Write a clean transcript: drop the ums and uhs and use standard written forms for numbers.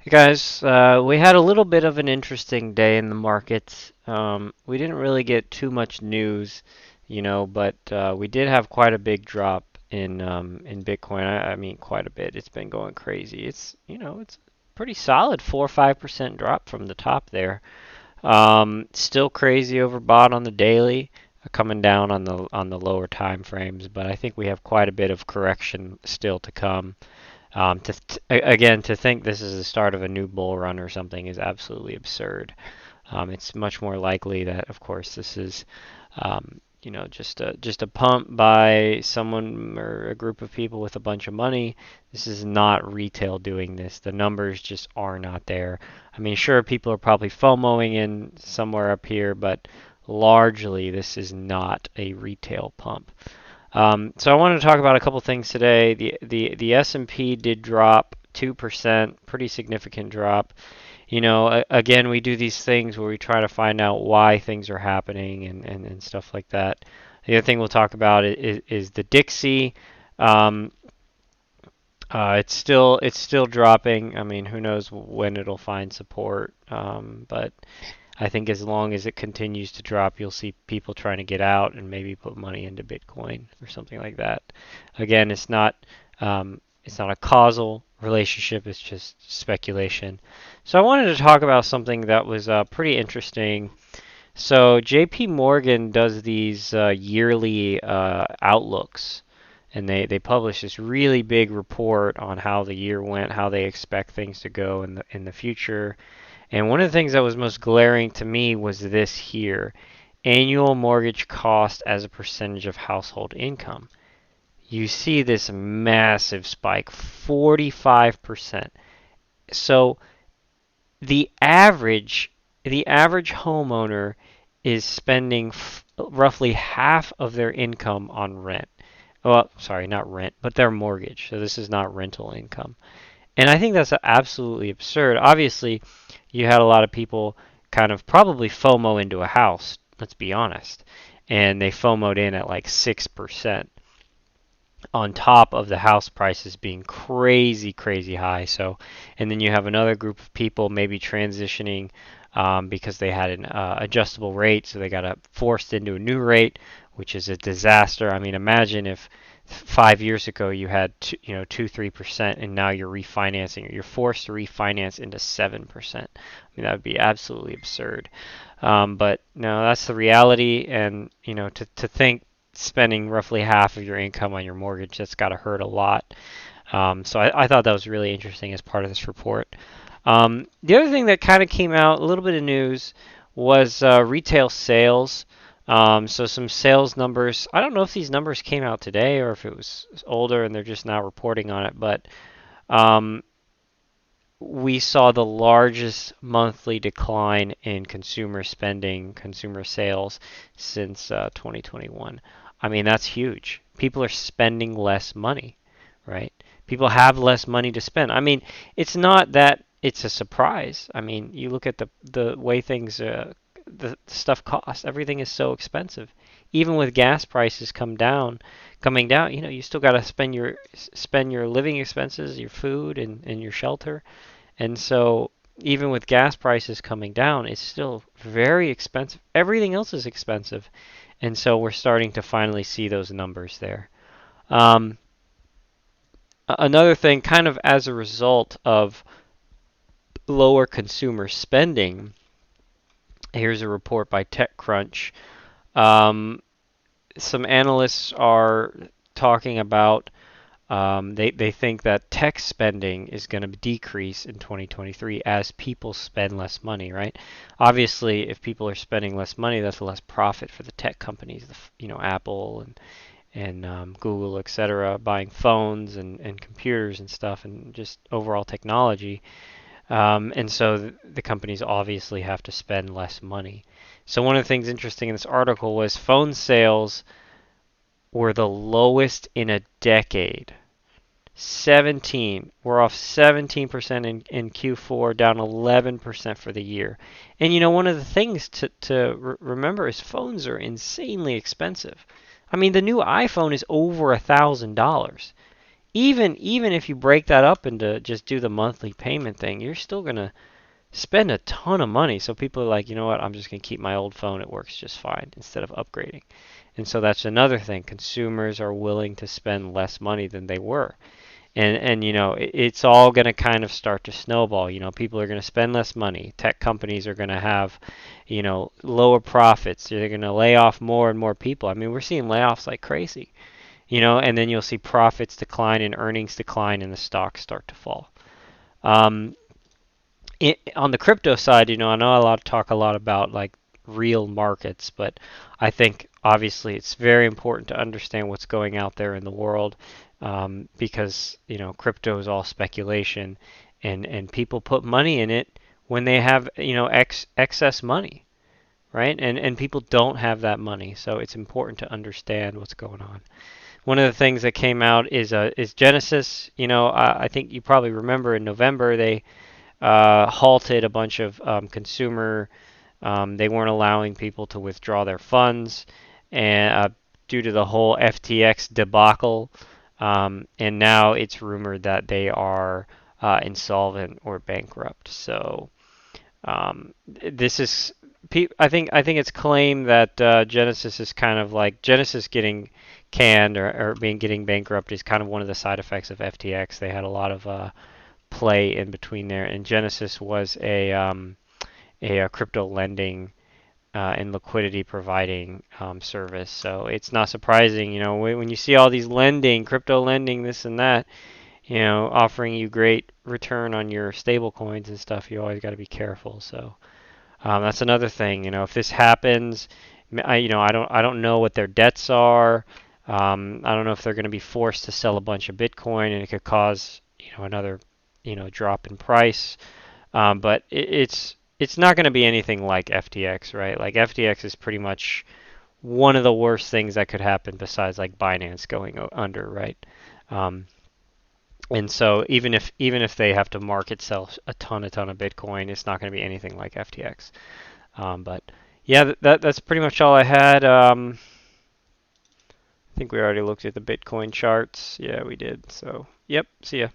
Hey guys, we had a little bit of an interesting day in the markets. We didn't really get too much news, but we did have quite a big drop in Bitcoin. I mean, quite a bit. It's been going crazy. It's pretty solid 4 or 5% drop from the top there. Still crazy overbought on the daily, coming down on the lower time frames, but I think we have quite a bit of correction still to come. Again, to think this is the start of a new bull run or something is absolutely absurd. It's much more likely that, of course, this is, just a pump by someone or a group of people with a bunch of money. This is not retail doing this. The numbers just are not there. I mean, sure, people are probably FOMOing in somewhere up here, but largely this is not a retail pump. So I wanted to talk about a couple things today. The S&P did drop 2%, pretty significant drop. Again, we do these things where we try to find out why things are happening and stuff like that. The other thing we'll talk about is the Dixie. Um, it's still dropping. I mean, who knows when it'll find support? But I think as long as it continues to drop, you'll see people trying to get out and maybe put money into Bitcoin or something like that. Again, it's not a causal relationship. It's just speculation. So I wanted to talk about something that was pretty interesting. So J.P. Morgan does these yearly outlooks, and they publish this really big report on how the year went, how they expect things to go in the future. And one of the things that was most glaring to me was this here: annual mortgage cost as a percentage of household income. You see this massive spike, 45%. So the average the average homeowner is spending roughly half of their income on rent. Well, sorry, not rent, but their mortgage. So this is not rental income. And I think that's absolutely absurd. Obviously, you had a lot of people kind of probably FOMO into a house, let's be honest. And they FOMOed in at like 6% on top of the house prices being crazy, crazy high. So, and then you have another group of people maybe transitioning because they had an adjustable rate, so they got forced into a new rate, which is a disaster. I mean, imagine if 5 years ago you had 2, 3%, and now you're refinancing, or you're forced to refinance into 7%. I mean, that would be absolutely absurd. But no, that's the reality, and to think spending roughly half of your income on your mortgage, that's got to hurt a lot. So I thought that was really interesting as part of this report. The other thing that kind of came out, a little bit of news, was retail sales. So some sales numbers. I don't know if these numbers came out today or if it was older and they're just now reporting on it, but um, we saw the largest monthly decline in consumer spending, consumer sales since 2021. I mean, that's huge. People are spending less money, right? People have less money to spend. I mean, it's not that it's a surprise. I mean, you look at the way things the stuff costs. Everything is so expensive. Even with gas prices coming down, you still got to spend your living expenses, your food and your shelter. And so even with gas prices coming down, it's still very expensive. Everything else is expensive. And so we're starting to finally see those numbers there. Um, Another thing, kind of as a result of lower consumer spending, here's a report by TechCrunch. Um, some analysts are talking about they think that tech spending is going to decrease in 2023 as people spend less money, right? Obviously, if people are spending less money, that's less profit for the tech companies, Apple and Google, etc., buying phones and computers and stuff, and just overall technology. And so the companies obviously have to spend less money. So one of the things interesting in this article was phone sales were the lowest in a decade. 17. We're off 17% in Q4, down 11% for the year. And one of the things to remember is phones are insanely expensive. I mean, the new iPhone is over $1,000. even if you break that up into just do the monthly payment thing, you're still gonna spend a ton of money. So people are like, you know what, I'm just gonna keep my old phone. It works just fine instead of upgrading. And so that's another thing. Consumers are willing to spend less money than they were. And it's all going to kind of start to snowball. People are going to spend less money. Tech companies are going to have, lower profits. They're going to lay off more and more people. I mean, we're seeing layoffs like crazy. And then you'll see profits decline and earnings decline and the stocks start to fall. Um, on the crypto side, I know a lot talk a lot about like real markets, but I think obviously it's very important to understand what's going out there in the world, because crypto is all speculation, and people put money in it when they have excess money, right? And people don't have that money, so it's important to understand what's going on. One of the things that came out is Genesis. I think you probably remember in November they halted a bunch of consumer. They weren't allowing people to withdraw their funds, and due to the whole FTX debacle, and now it's rumored that they are insolvent or bankrupt. So this is. I think it's claimed that Genesis is kind of like Genesis getting canned or being getting bankrupt is kind of one of the side effects of FTX. They had a lot of play in between there. And Genesis was a crypto lending and liquidity providing service. So it's not surprising, when you see all these lending, crypto lending, this and that, offering you great return on your stable coins and stuff, you always got to be careful. So that's another thing. If this happens, I don't know what their debts are. I don't know if they're going to be forced to sell a bunch of Bitcoin, and it could cause another drop in price. But it's not going to be anything like FTX, right? Like FTX is pretty much one of the worst things that could happen besides like Binance going under, right? Um, and so even if they have to market sell a ton of Bitcoin, it's not going to be anything like FTX. But yeah, that's pretty much all I had. I think we already looked at the Bitcoin charts. Yeah, we did. So, yep. See ya.